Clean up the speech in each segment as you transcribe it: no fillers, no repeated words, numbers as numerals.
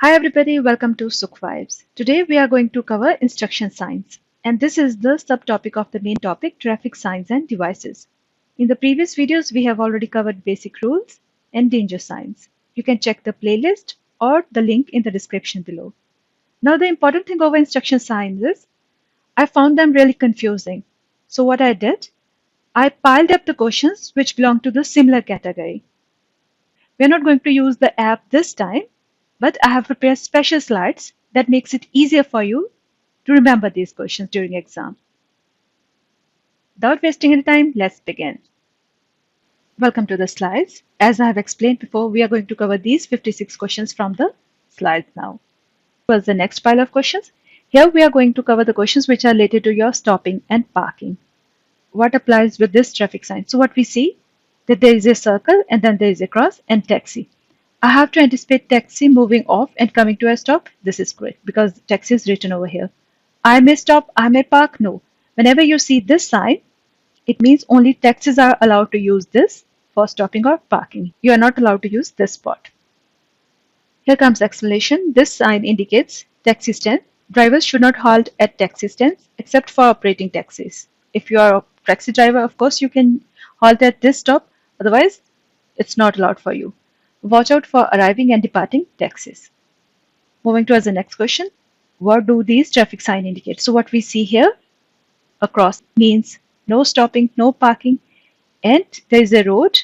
Hi everybody, welcome to Sukh Vibes. Today we are going to cover instruction signs, and this is the subtopic of the main topic, traffic signs and devices. In the previous videos we have already covered basic rules and danger signs. You can check the playlist or the link in the description below. Now the important thing over instruction signs is I found them really confusing. So what I did, I piled up the questions which belong to the similar category. We're not going to use the app this time, but I have prepared special slides that makes it easier for you to remember these questions during exam. Without wasting any time, let's begin. Welcome to the slides. As I have explained before, we are going to cover these 56 questions from the slides now. What's the next pile of questions? Here we are going to cover the questions which are related to your stopping and parking. What applies with this traffic sign? So what we see, that there is a circle and then there is a cross and taxi. I have to anticipate taxi moving off and coming to a stop. This is correct because taxi is written over here. I may stop, I may park. No. Whenever you see this sign, it means only taxis are allowed to use this for stopping or parking. You are not allowed to use this spot. Here comes explanation. This sign indicates taxi stand. Drivers should not halt at taxi stands except for operating taxis. If you are a taxi driver, of course, you can halt at this stop. Otherwise, it's not allowed for you. Watch out for arriving and departing taxis. Moving towards the next question. What do these traffic signs indicate? So what we see here, across means no stopping, no parking, and there is a road,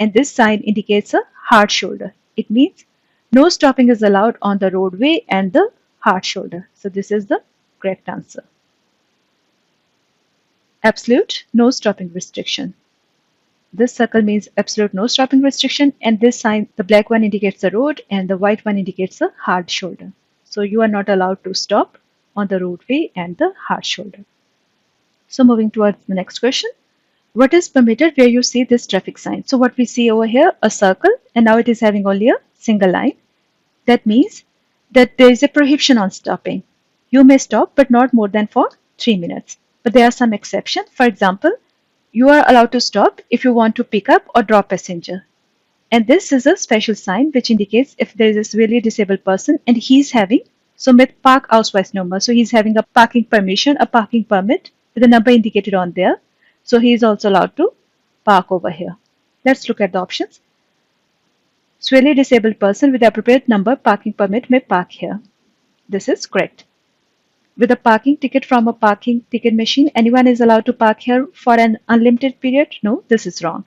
and this sign indicates a hard shoulder. It means no stopping is allowed on the roadway and the hard shoulder. So this is the correct answer. Absolute no stopping restriction. This circle means absolute no stopping restriction, and this sign, the black one indicates the road and the white one indicates a hard shoulder. So you are not allowed to stop on the roadway and the hard shoulder. So moving towards the next question. What is permitted where you see this traffic sign? So what we see over here, a circle, and now it is having only a single line. That means that there is a prohibition on stopping. You may stop, but not more than for 3 minutes. But there are some exceptions. For example, you are allowed to stop if you want to pick up or drop passenger. And this is a special sign which indicates if there is a severely disabled person and he's having, so with park ausweis number, so he's having a parking permission, a parking permit with a number indicated on there. So he is also allowed to park over here. Let's look at the options. Severely disabled person with the appropriate number parking permit may park here. This is correct. With a parking ticket from a parking ticket machine, anyone is allowed to park here for an unlimited period? No, this is wrong.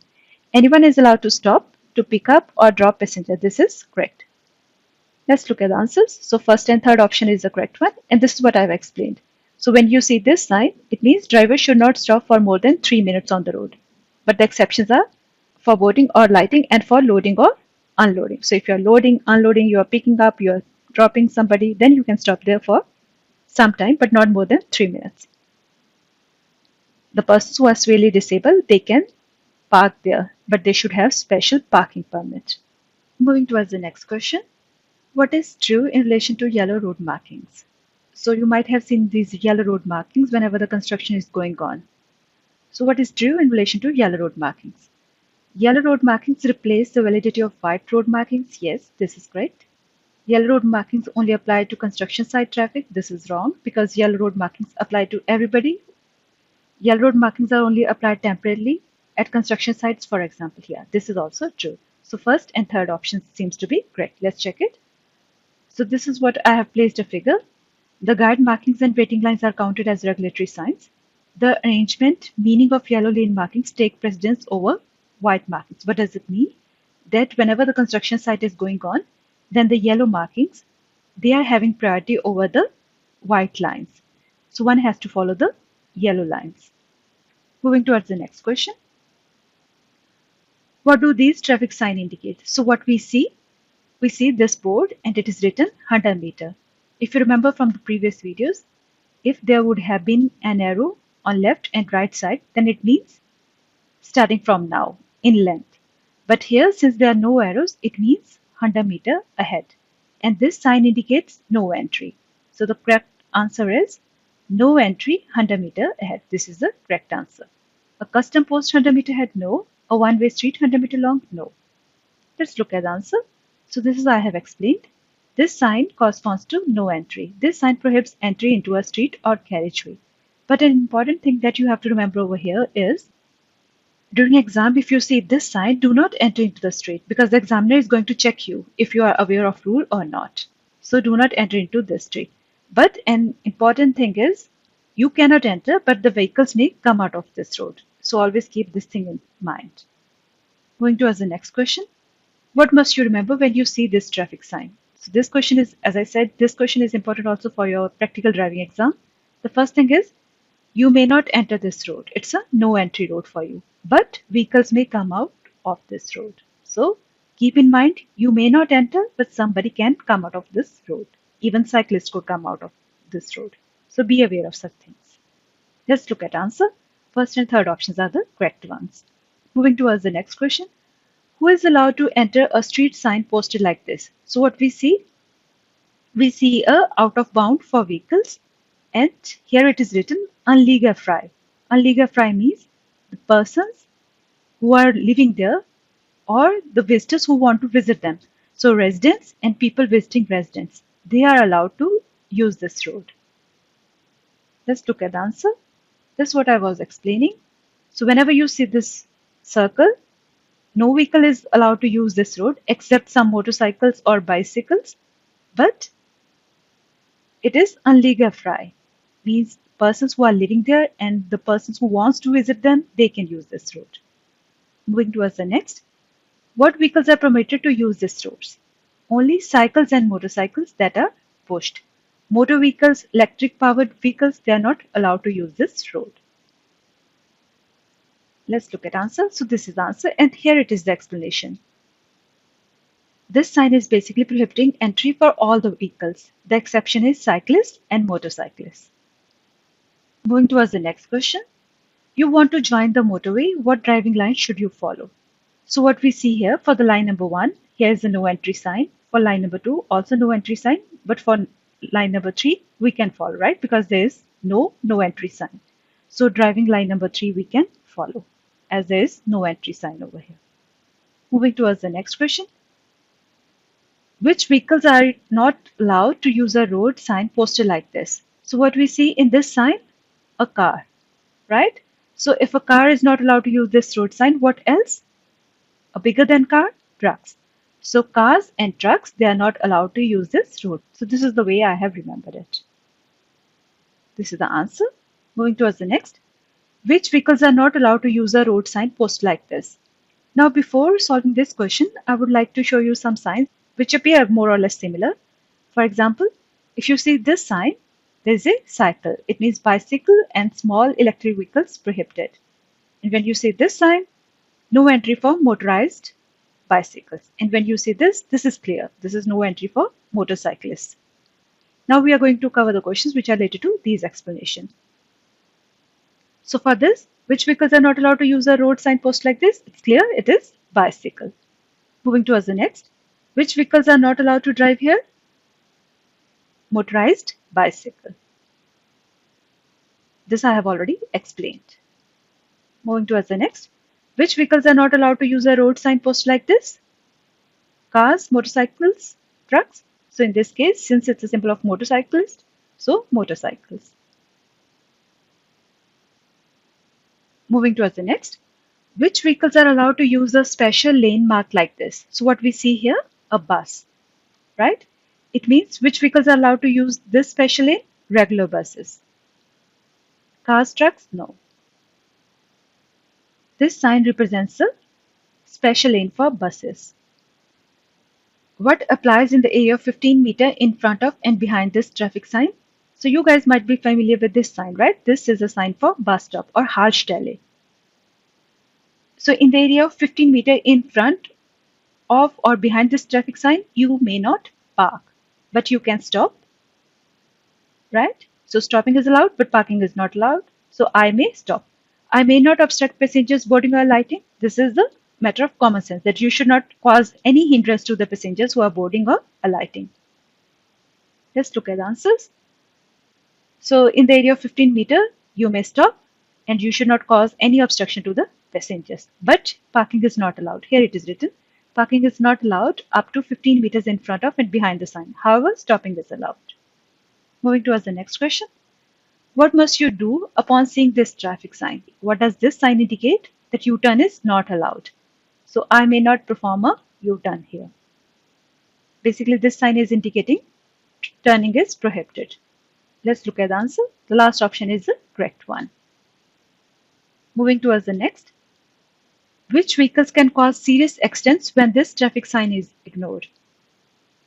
Anyone is allowed to stop to pick up or drop passenger. This is correct. Let's look at the answers. So first and third option is the correct one, and this is what I've explained. So when you see this sign, it means drivers should not stop for more than 3 minutes on the road. But the exceptions are for boarding or lighting and for loading or unloading. So if you're loading, unloading, you're picking up, you're dropping somebody, then you can stop there for some time, but not more than 3 minutes. The persons who are severely disabled, they can park there, but they should have special parking permit. Moving towards the next question. What is true in relation to yellow road markings? So you might have seen these yellow road markings whenever the construction is going on. So what is true in relation to yellow road markings? Yellow road markings replace the validity of white road markings. Yes, this is correct. Yellow road markings only apply to construction site traffic. This is wrong because yellow road markings apply to everybody. Yellow road markings are only applied temporarily at construction sites, for example, here. This is also true. So first and third option seems to be correct. Let's check it. So this is what I have placed a figure. The guide markings and waiting lines are counted as regulatory signs. The arrangement, meaning of yellow lane markings take precedence over white markings. What does it mean? That whenever the construction site is going on, then the yellow markings, they are having priority over the white lines. So one has to follow the yellow lines. Moving towards the next question. What do these traffic signs indicate? So what we see this board and it is written 100 meter. If you remember from the previous videos, if there would have been an arrow on left and right side, then it means starting from now in length. But here, since there are no arrows, it means 100 meter ahead. And this sign indicates no entry. So the correct answer is no entry 100 meter ahead. This is the correct answer. A custom post 100 meter ahead? No. A one-way street 100 meter long? No. Let's look at the answer. So this is I have explained. This sign corresponds to no entry. This sign prohibits entry into a street or carriageway. But an important thing that you have to remember over here is during exam, if you see this sign, do not enter into the street because the examiner is going to check you if you are aware of rule or not. So do not enter into this street. But an important thing is you cannot enter, but the vehicles may come out of this road. So always keep this thing in mind. Going to the next question. What must you remember when you see this traffic sign? So this question is, as I said, this question is important also for your practical driving exam. The first thing is you may not enter this road. It's a no entry road for you. But vehicles may come out of this road. So keep in mind you may not enter, but somebody can come out of this road. Even cyclists could come out of this road. So be aware of such things. Let's look at answer. First and third options are the correct ones. Moving towards the next question. Who is allowed to enter a street sign posted like this? So what we see a out of bound for vehicles, and here it is written unlegal frei. Unlegal frei means the persons who are living there or the visitors who want to visit them. So residents and people visiting residents, they are allowed to use this road. Let's look at the answer. This is what I was explaining. So whenever you see this circle, no vehicle is allowed to use this road except some motorcycles or bicycles, but it is unlegal frei, means persons who are living there and the persons who wants to visit them, they can use this road. Moving towards the next. What vehicles are permitted to use this roads? Only cycles and motorcycles that are pushed. Motor vehicles, electric powered vehicles, they are not allowed to use this road. Let's look at answer. So this is the answer and here it is the explanation. This sign is basically prohibiting entry for all the vehicles. The exception is cyclists and motorcyclists. Moving towards the next question. You want to join the motorway. What driving line should you follow? So what we see here for the line number 1, here is the no entry sign. For line number 2, also no entry sign. But for line number 3, we can follow, right? Because there is no entry sign. So driving line number 3, we can follow as there is no entry sign over here. Moving towards the next question. Which vehicles are not allowed to use a road sign posted like this? So what we see in this sign, a car, right? So if a car is not allowed to use this road sign, what else? A bigger than car, trucks. So cars and trucks, they are not allowed to use this road. So this is the way I have remembered it. This is the answer. Moving towards the next. Which vehicles are not allowed to use a road sign posted like this? Now before solving this question, I would like to show you some signs which appear more or less similar. For example, if you see this sign, there is a cycle. It means bicycle and small electric vehicles prohibited. And when you see this sign, no entry for motorized bicycles. And when you see this is clear. This is no entry for motorcyclists. Now we are going to cover the questions which are related to these explanations. So for this, which vehicles are not allowed to use a road sign post like this? It's clear, it is bicycle. Moving towards the next. Which vehicles are not allowed to drive here? Motorized bicycle. This I have already explained. Moving towards the next. Which vehicles are not allowed to use a road sign post like this? Cars, motorcycles, trucks. So in this case, since it's a symbol of motorcyclist, so motorcycles. Moving towards the next. Which vehicles are allowed to use a special lane marked like this? So what we see here, a bus, right? It means which vehicles are allowed to use this special lane? Regular buses. Cars, trucks, no. This sign represents a special lane for buses. What applies in the area of 15 meter in front of and behind this traffic sign? So you guys might be familiar with this sign, right? This is a sign for bus stop or Haltestelle. So in the area of 15 meter in front of or behind this traffic sign, you may not park, but you can stop, right? So stopping is allowed, but parking is not allowed. So I may stop. I may not obstruct passengers boarding or alighting. This is the matter of common sense that you should not cause any hindrance to the passengers who are boarding or alighting. Let's look at the answers. So in the area of 15 meter, you may stop and you should not cause any obstruction to the passengers. But parking is not allowed. Here it is written, Parking is not allowed up to 15 meters in front of and behind the sign. However, stopping is allowed. Moving towards the next question. What must you do upon seeing this traffic sign? What does this sign indicate? That U-turn is not allowed. So I may not perform a U-turn here. Basically, this sign is indicating turning is prohibited. Let's look at the answer. The last option is the correct one. Moving towards the next. Which vehicles can cause serious accidents when this traffic sign is ignored?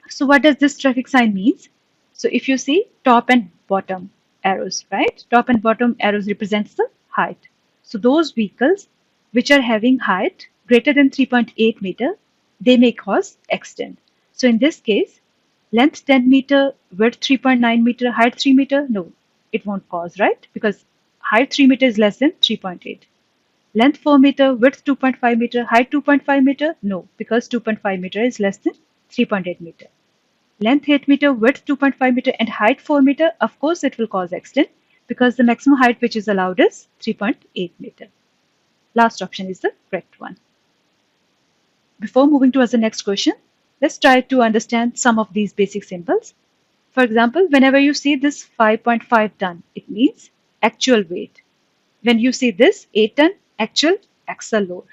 So what does this traffic sign means? So if you see top and bottom arrows, right? Top and bottom arrows represents the height. So those vehicles which are having height greater than 3.8 meter, they may cause accident. So in this case, length 10 meter, width 3.9 meter, height 3 meter, no, it won't cause, right? Because height 3 meter is less than 3.8. Length 4 meter, width 2.5 meter, height 2.5 meter, no, because 2.5 meter is less than 3.8 meter. Length 8 meter, width 2.5 meter and height 4 meter, of course it will cause accident because the maximum height which is allowed is 3.8 meter. Last option is the correct one. Before moving towards the next question, let's try to understand some of these basic symbols. For example, whenever you see this 5.5 ton, it means actual weight. When you see this 8 ton, actual axle load.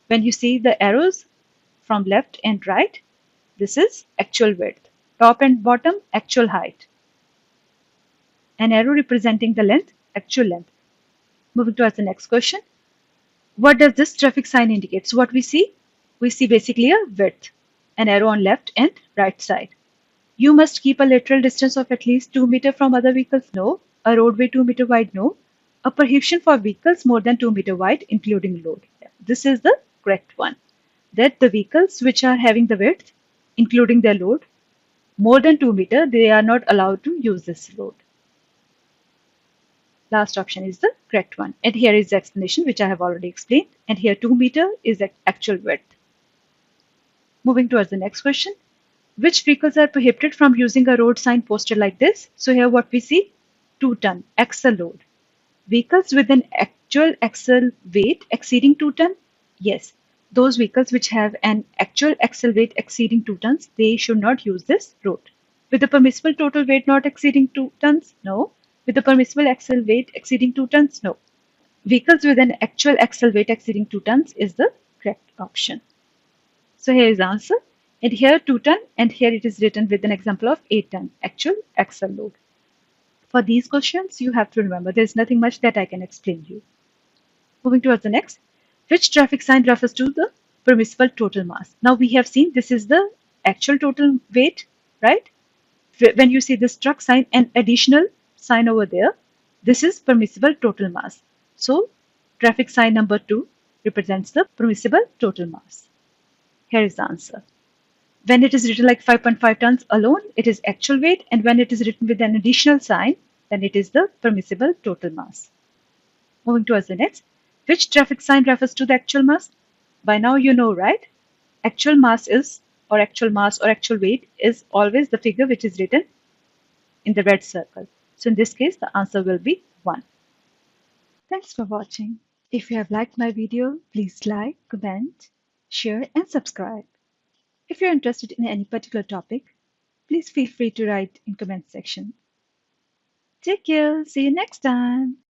When you see the arrows from left and right, this is actual width. Top and bottom, actual height. An arrow representing the length, actual length. Moving towards the next question. What does this traffic sign indicate? So what we see? We see basically a width, an arrow on left and right side. You must keep a lateral distance of at least 2 meter from other vehicles, no. A roadway 2 meter wide, no. A prohibition for vehicles more than 2 meter wide, including load. This is the correct one. That the vehicles which are having the width, including their load, more than 2 meter, they are not allowed to use this load. Last option is the correct one. And here is the explanation which I have already explained. And here 2 meter is the actual width. Moving towards the next question. Which vehicles are prohibited from using a road sign posted like this? So here what we see, 2 ton axle load. Vehicles with an actual axle weight exceeding 2 ton? Yes. Those vehicles which have an actual axle weight exceeding 2 tons, they should not use this road. With the permissible total weight not exceeding 2 tons? No. With the permissible axle weight exceeding 2 tons? No. Vehicles with an actual axle weight exceeding 2 tons is the correct option. So here is the answer. And here 2 ton and here it is written with an example of 8 ton actual axle load. For these questions, you have to remember there is nothing much that I can explain you. Moving towards the next. Which traffic sign refers to the permissible total mass? Now we have seen this is the actual total weight, right? When you see this truck sign and additional sign over there, this is permissible total mass. So traffic sign number 2 represents the permissible total mass. Here is the answer. When it is written like 5.5 tons alone, it is actual weight, and when it is written with an additional sign, then it is the permissible total mass. Moving towards the next. Which traffic sign refers to the actual mass? By now you know, right? Actual mass is, or actual mass or actual weight is always the figure which is written in the red circle. So in this case, the answer will be 1. Thanks for watching. If you have liked my video, please like, comment, share and subscribe. If you're interested in any particular topic, please feel free to write in comment section. Take care. See you next time.